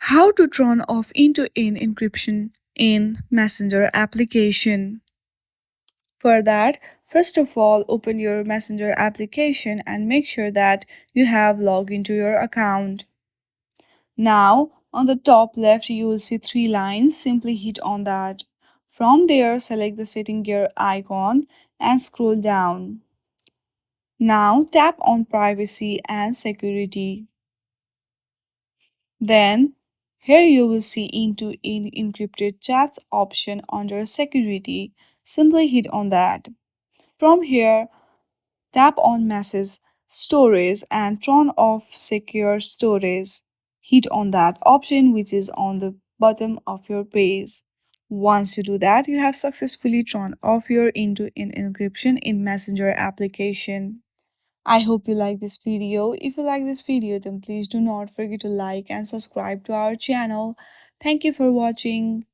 How to turn off end-to-end encryption in Messenger application. For that, first of all, open your Messenger application and make sure that you have logged into your account. Now, on the top left, you will see three lines. Simply hit on that. From there, select the setting gear icon and scroll down. Now, tap on privacy and security. Then, here you will see end-to-end encrypted chats option under security. Simply hit on that. From here, tap on message storage and turn off secure storage. Hit on that option which is on the bottom of your page. Once you do that, you have successfully turned off your end-to-end encryption in Messenger application. I hope you like this video. If you like this video, then please do not forget to like and subscribe to our channel. Thank you for watching.